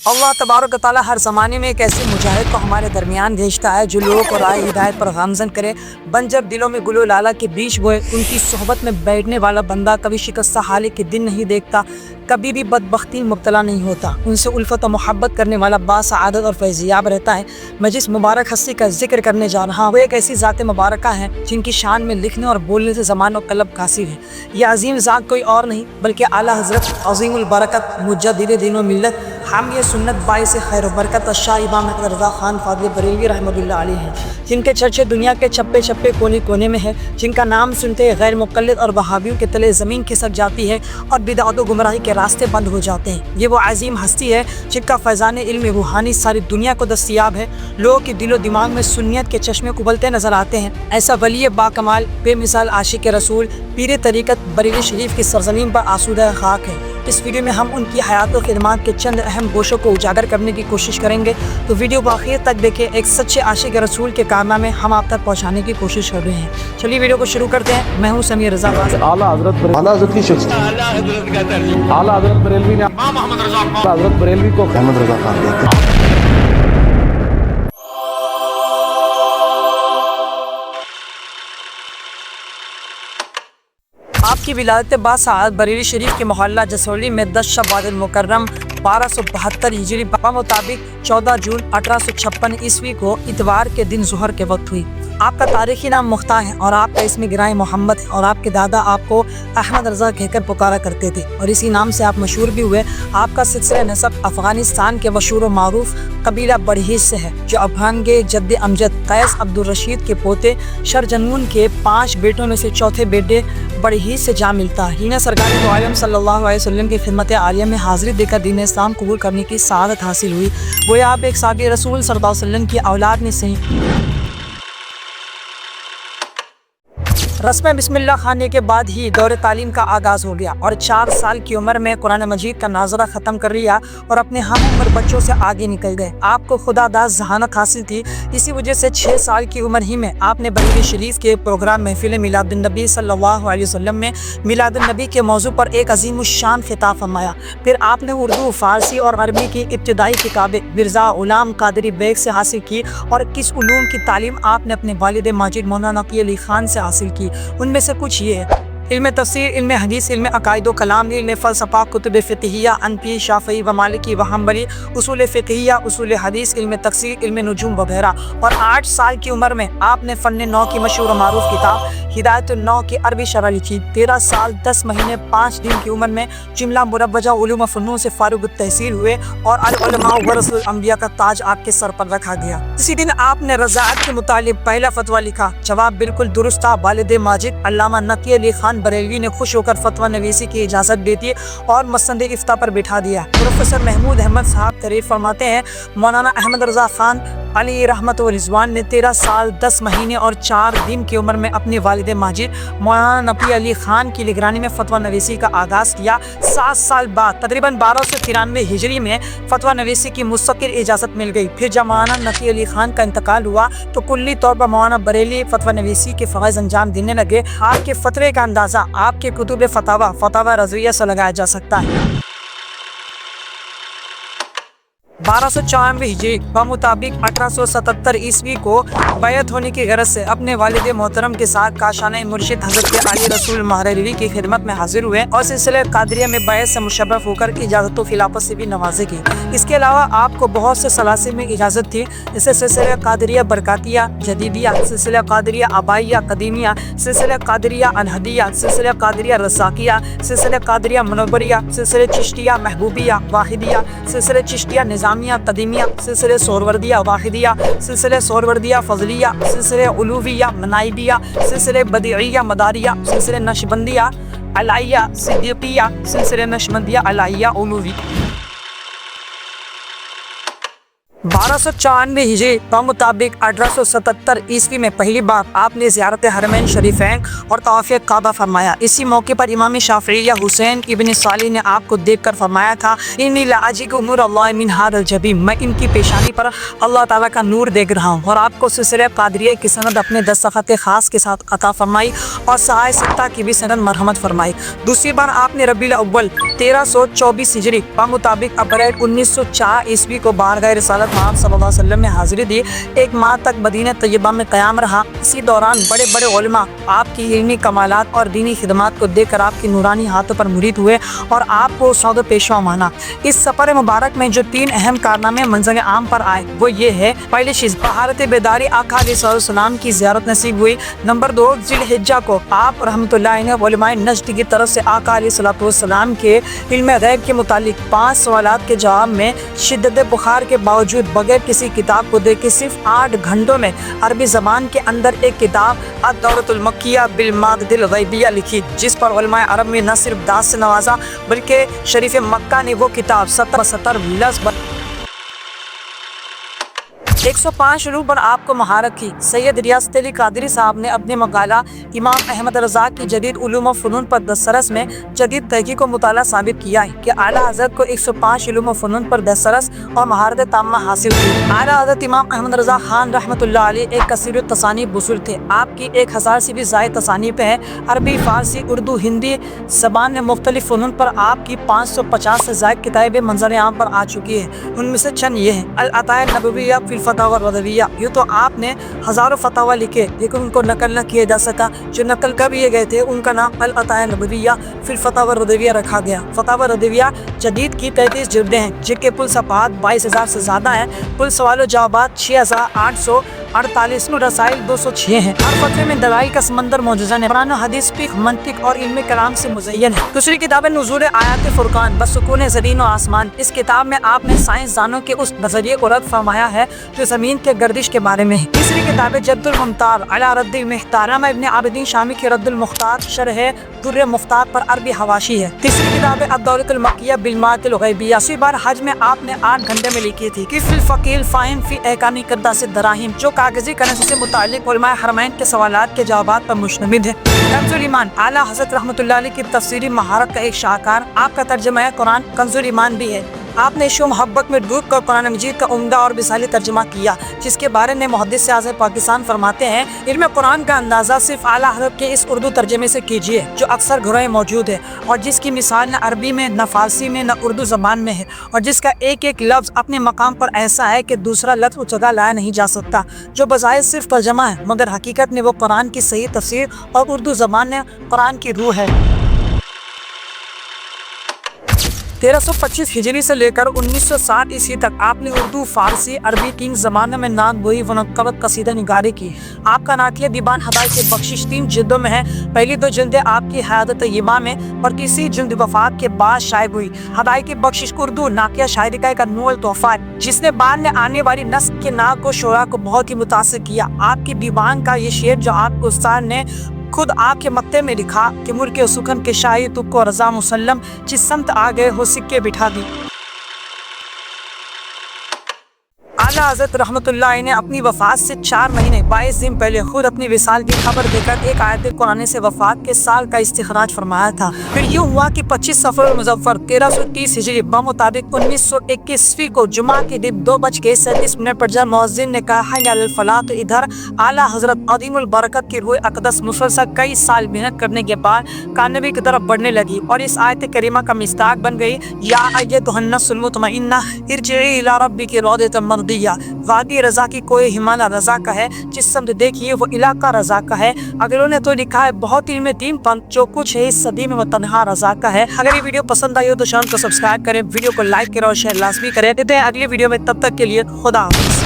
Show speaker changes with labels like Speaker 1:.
Speaker 1: اللہ تبارک و تعالیٰ ہر زمانے میں ایک ایسے مجاہد کو ہمارے درمیان بھیجتا ہے جو لوگوں کو رائے ہدایت پر گامزن کرے، بنجر دلوں میں گل و لالہ کے بیج بوئے۔ ان کی صحبت میں بیٹھنے والا بندہ کبھی شکستہ حالے کے دن نہیں دیکھتا، کبھی بھی بدبختی مبتلا نہیں ہوتا۔ ان سے الفت و محبت کرنے والا باسعادت اور فیضیاب رہتا ہے۔ میں جس مبارک ہستی کا ذکر کرنے جا رہا ہوں وہ ایک ایسی ذات مبارکہ ہے جن کی شان میں لکھنے اور بولنے سے زبان و قلب قاصر ہے۔ یہ عظیم ذات کوئی اور نہیں بلکہ اعلیٰ حضرت عظیم البرکت مجدد دین و ملت حامی سنت باعث خیر و برکت شاہ امام احمد رضا خان فاضل بریلوی رحمۃ اللہ علیہ ہیں، جن کے چرچے دنیا کے چپے چپے کونے کونے میں ہے، جن کا نام سنتے غیر مقلد اور وہابیوں کے تلے زمین کھسک جاتی ہے اور بدعت و گمراہی کے راستے بند ہو جاتے ہیں۔ یہ وہ عظیم ہستی ہے جن کا فیضان علم روحانی ساری دنیا کو دستیاب ہے۔ لوگوں کے دل و دماغ میں سنیت کے چشمے ابلتے نظر آتے ہیں۔ ایسا ولی با کمال بے مثال عاشق رسول پیر طریقت بریلی شریف کی سرزمین پر آسودہ خاک ہے۔ اس ویڈیو میں ہم ان کی حیات و خدمات کے چند اہم گوشوں کو اجاگر کرنے کی کوشش کریں گے، تو ویڈیو کو آخر تک دیکھیں۔ ایک سچے عاشق رسول کے کارنامے ہم آپ تک پہنچانے کی کوشش کر رہے ہیں۔ چلیے ویڈیو کو شروع کرتے ہیں۔ میں ہوں سمیع رضا خان۔
Speaker 2: اعلیٰ حضرت کی شخصیت اعلیٰ حضرت بریلوی نے حضرت بریلوی کو احمد رضا خان کہتے ہیں۔
Speaker 1: آپ کی ولادت باسعادت بریلی شریف کے محلہ جسولی میں 10 شوال المکرم 1272 ہجری بمطابق 14 جون 1856 عیسوی کو اتوار کے دن ظہر کے وقت ہوئی۔ آپ کا تاریخی نام مختار ہے اور آپ کا اسم گراں محمد ہے، اور آپ کے دادا آپ کو احمد رضا کہہ کر پکارا کرتے تھے اور اسی نام سے آپ مشہور بھی ہوئے۔ آپ کا سلسلہ نسب افغانستان کے مشہور و معروف قبیلہ بڑھیج سے ہے، جو افغان کے جد امجد قیس عبدالرشید کے پوتے شرجنون کے 5 بیٹوں میں سے چوتھے بیٹے بڑھیج سے جا ملتا ہے۔ انہیں سرکار دو عالم صلی اللہ علیہ وسلم کی خدمت عالیہ میں حاضری دے کر دین اسلام قبول کرنے کی سعادت حاصل ہوئی۔ وہ آپ ایک صحابی رسول صلی اللہ علیہ وسلم کی اولاد میں سے رسم بسم اللہ خانے کے بعد ہی دور تعلیم کا آغاز ہو گیا اور 4 سال کی عمر میں قرآن مجید کا ناظرہ ختم کر لیا اور اپنے ہم عمر بچوں سے آگے نکل گئے۔ آپ کو خدا داد ذہانت حاصل تھی، اسی وجہ سے 6 سال کی عمر ہی میں آپ نے بریلی شریف کے پروگرام محفل میلاد النبی صلی اللہ علیہ وسلم میں میلاد النبی کے موضوع پر ایک عظیم الشان خطاب فرمایا۔ پھر آپ نے اردو، فارسی اور عربی کی ابتدائی کتابیں مرزا غلام قادری بیگ سے حاصل کی، اور کس علوم کی تعلیم آپ نے اپنے والد ماجد مولانا نقی علی خان سے حاصل کی۔ ان میں سے کچھ یہ ہے: علم تفسیر، علم حدیث، علم عقائد و کلام، علم فلسفہ، کتب فقہیہ، انفی، شافعی و مالکی و حنبلی، اصول فقہیہ، اصول حدیث، علم تفسیر، علم نجوم وغیرہ۔ اور 8 سال کی عمر میں آپ نے فن نو کی مشہور و معروف کتاب ہدایت النو کی عربی شرح لکھی۔ 13 سال 10 مہینے 5 دن کی عمر میں جملہ مروجہ علوم و فنون سے فارغ التحصیل ہوئے اور العلماء ورثۃ الانبیاء کا تاج آپ کے سر پر رکھا گیا۔ اسی دن آپ نے رضاعت کے متعلق پہلا فتویٰ لکھا۔ جواب بالکل درست تھا۔ والد ماجد علامہ نقی علی خان بریلوی نے خوش ہو کر فتویٰ نویسی کی اجازت دے دی اور مسند افتاء پر بٹھا دیا۔ پروفیسر محمود احمد صاحب تعریف فرماتے ہیں، مولانا احمد رضا خان علی رحمت و رضوان نے 13 سال 10 مہینے اور 4 دن کی عمر میں اپنے والد ماجد مولانا نقی علی خان کی نگرانی میں فتویٰ نویسی کا آغاز کیا۔ 7 سال بعد تقریباً 1293 ہجری میں فتویٰ نویسی کی مستقل اجازت مل گئی۔ پھر جب مولانا نقی علی خان کا انتقال ہوا تو کلی طور پر مولانا بریلی فتویٰ نویسی کے فرائض انجام دینے لگے۔ آپ کے فتوے کا اندازہ آپ کے کتب فتاوی رضویہ سے لگایا جا سکتا ہے۔ 1294 ہجری بمطابق 1877 عیسوی کو بیعت ہونے کی غرض سے اپنے والد محترم کے ساتھ کاشانہ مرشد حضرت علی رسول مہرری کی خدمت میں حاضر ہوئے اور سلسلہ قادریہ میں بیعت سے مشرف ہو کر اجازت و خلافت سے بھی نوازے کی۔ اس کے علاوہ آپ کو بہت سے سلاسل میں اجازت تھی، جیسے سلسلہ قادریہ برکاتیہ جدیدیہ، سلسلہ قادریہ آبائیہ قدیمیہ، سلسلہ قادریہ انہدیہ، سلسلہ قادریہ رزاقیہ، سلسلہ قادریہ منوریہ، سلسلہ چشتیہ محبوبیہ واحدیہ، سلسلہ چشتیہ نظامیہ قدیمیہ، سلسلہ سہروردیہ واحدیہ، سلسلہ سہروردیہ فضلیہ، سلسلہ علویہ منائبیہ، سلسلہ بدیعیہ مداریہ، سلسلہ نقشبندیہ علائیہ صدیقیہ، سلسلہ نقشبندیہ علائیہ علوی۔ 1294 हिजरी के मुताबिक 1877 ईस्वी में पहली बार आपने ज़ियारत हरमैन शरीफैन और तवाफ़ काबा फरमाया। इसी मौके पर इमाम शाफ़िई हुसैन इब्न साली ने आपको देखकर फरमाया था, इन्नी लाजिकु नूर अल्लाह मिन हादल जबीन, मैं इनकी पेशानी पर अल्लाह ताला का नूर देख रहा हूँ। और आपको सिलसिले कादरिया की सनद अपने दस्तखत खास के साथ अता फरमाई और सहाय सित्ता की भी सनद मरहमत फरमाई। दूसरी बार आपने रबीउल अव्वल 1324 हिजरी के मुताबिक अप्रैल 1904 ईस्वी को बारगाह रिसालत मोहम्मद सल्लल्लाहु अलैहि वसल्लम में हाजिरी दी। एक माह तक मदीना तैयबा में क़याम रहा। इसी दौरान बड़े बड़े उलमा आपकी इल्मी कमालात और दीनी खिदमात को देखकर आपकी नूरानी हाथों पर मुरीद हुए और आपको सौद पेशवा माना। इस सफ़र मुबारक में जो 3 अहम कारनामे मंजर आम पर आए वो ये है, पहली चीज़ बहारत बेदारी आका अलैहिस्सलाम की ज़ियारत नसीब हुई। नंबर 2, ज़िलहिज्जा को आप रहमतुल्लाह अलैहि उलमाए नज्द की तरफ से आका अलैहिस्सलाम के इल्म गैब के मुतालिक 5 सवालात के जवाब में शिद्दत बुखार के बावजूद बगैर किसी किताब को देखे सिर्फ 8 घंटों में अरबी ज़बान के अंदर एक किताब अद-दौरतुल मक्किया बिल मादिल गैबिया लिखी, जिस पर उलमाए अरब में न सिर्फ दास से नवाजा बल्कि शरीफ मक्का ने वो किताब 70 लफ्ज़ 105 रूह पर आपको महारत की। सैयद रियासत अली कादरी साहब ने अपने मकाला इमाम अहमद रज़ा की जदीद उलूम व फ़नून पर दस्तरस में जदीद तहक़ीक़ व मुताला साबित किया है कि आला हज़रत को 105 उलूम व फ़नून पर दस्तरस और महारत ताम्मा हासिल हुई। आला हज़रत इमाम अहमद रज़ा खान रहमतुल्लाह अलैह एक कसीर तसानीफ़ बुज़ुर्ग थे। आपकी 1000 से भी ज़ायद तसानीफ़ें हैं। अरबी, फ़ारसी, उर्दू, हिंदी ज़बान में मुख्तलिफ़ फ़नून पर आपकी 550 से ज़ायद किताबें मंजर आम पर आ चुकी है। उनमें से चंद ये हैं, अल-अताया नबविया फिल फतावा रज़विया। यूँ तो आपने हज़ारों फतावा लिखे लेकिन उनको नकल न किया जा सका। जो नकल कर लिए गए थे उनका नाम अल-अताया नबविया फिल फतावा रज़विया रखा गया। फतावा रज़विया जदीद की 33 जिल्दें हैं जिनके कुल सफ़हात 22,000 से ज़्यादा हैं। कुल सवाल व जवाबात 6,848 रसाइल 206 हैं। हर फतवे में दलाइल का समंदर मौजूद है। कुरान हदीस, फिक़्ह, मंतिक और इल्म कलाम से मुज़य्यन है। दूसरी किताब नुज़ूल आयात फ़ुरक़ान बसुकून ज़मीन व आसमान। इस किताब में आपने साइंसदानों के उस नज़रिए को रद्द फरमाया है जो ज़मीन के गर्दिश के बारे में है। तीसरी किताब जद्दुल मुख्तार अला रद्दिल मुख्तार इब्न आबिदीन शामी की रद्दुल मुख्तार शरह दुर्र मुख्तार पर अरबी हवाशी है। तीसरी किताब अद-दौरतुल मक्किया बिल मादिल गैबिया। इसी बार हज में आपने 8 घंटे में लिखी थी कि फिल फ़कील फ़ाहिम फ़ी अहकामी क़द्दासिद दराहिम, जो कागज़ी करंसी से मुताल्लिक़ उलमाए हरमैन के सवालात के जवाबात पर मुश्तमिल है। कंज़ुल ईमान आला हज़रत रहमतुल्लाह अलैह की तफ़सीरी महारत का एक शाहकार। आपका तर्जुमा कुरान कंज़ुल ईमान भी है। आपने इश्क़ मोहब्बत में डूब कर कुरान मजीद का उम्दा और मिसाली तर्जुमा किया, जिसके बारे में मुहद्दिस आज़म पाकिस्तान फरमाते हैं, इल्म कुरान का अंदाज़ा सिर्फ आला हज़रत के इस उर्दू तर्जुमे से कीजिए जो अक्सर घरों मौजूद है और जिसकी मिसाल न अरबी में, न फ़ारसी में, न उर्दू ज़बान में है और जिसका एक एक लफ्ज़ अपने मकाम पर ऐसा है कि दूसरा लफ्ज़ उस जगह लाया नहीं जा सकता, जो बज़ाहिर सिर्फ तर्जुमा है मगर हकीकत में वो कुरान की सही तफसीर और उर्दू ज़बान में कुरान की रूह है। 1325 हिजरी से लेकर 1960 ईस्वी तक आपने उर्दू, फारसी, अरबी 3 ज़बानों में नात गोई व नक़बत कसीदा निगारी की। आपका नातिया दीवान हदायत की बख्शिश 3 जिल्दों में है। पहली 2 जिल्दें आपकी हयात तय्यबा में और तीसरी जिल्द वफ़ात के बाद शाये हुई। हदायत की बख्शिश उर्दू नाकिया शायरी का एक अनमोल तोहफा है जिसने बाद में आने वाली नस्ल के नाक को शोरा को बहुत ही मुतासिर किया। आपकी दीवान का ये शेर जो आपको उस्ताद ने खुद आपके मक्ते में लिखा कि मुल्क सुखन के शाही तुक्को रज़ा मुसल्लम, जिस समत आ गए हो सिक्के बिठा दी। आला हज़रत रहमतुल्लाह ने अपनी वफ़ात से 4 महीने 22 दिन पहले खुद अपनी विसाल की खबर देकर एक आयत कुरान से वफ़ात के साल का इस्तिखराज फरमाया था। फिर यूँ हुआ कि 25 सफ़र मुज़फ़्फ़र 1330 हिजरी मुताबिक 1921 को जुमा के दिन 2:37 पर जब मुअज़्ज़िन ने कहा हय अलल फलाह, तो इधर आला हज़रत अज़ीमुल बरकत की रूह अक़दस मुसलसल कई साल मेहनत करने के बाद कामयाबी की तरफ बढ़ने लगी और इस आयत करीमा का मिस्ताक बन गई, या अय्युहन नफ्सुल मुतमइन्ना इरजिई इला रब्बिकी रादियतन मर्दिया। वादी रज़ा की कोई हिमालय रज़ा का है, जिस समत देखिए वो इलाका रज़ा का है। अगलों ने तो लिखा है बहुत इल्म दीन पर जो कुछ है इस सदी में वो तन्हा रज़ा का है। अगर ये वीडियो पसंद आई हो तो चैनल को सब्सक्राइब करें, वीडियो को लाइक करें और शेयर लाजमी करें। देते हैं अगली वीडियो में, तब तक के लिए खुदा हाफ़िज़।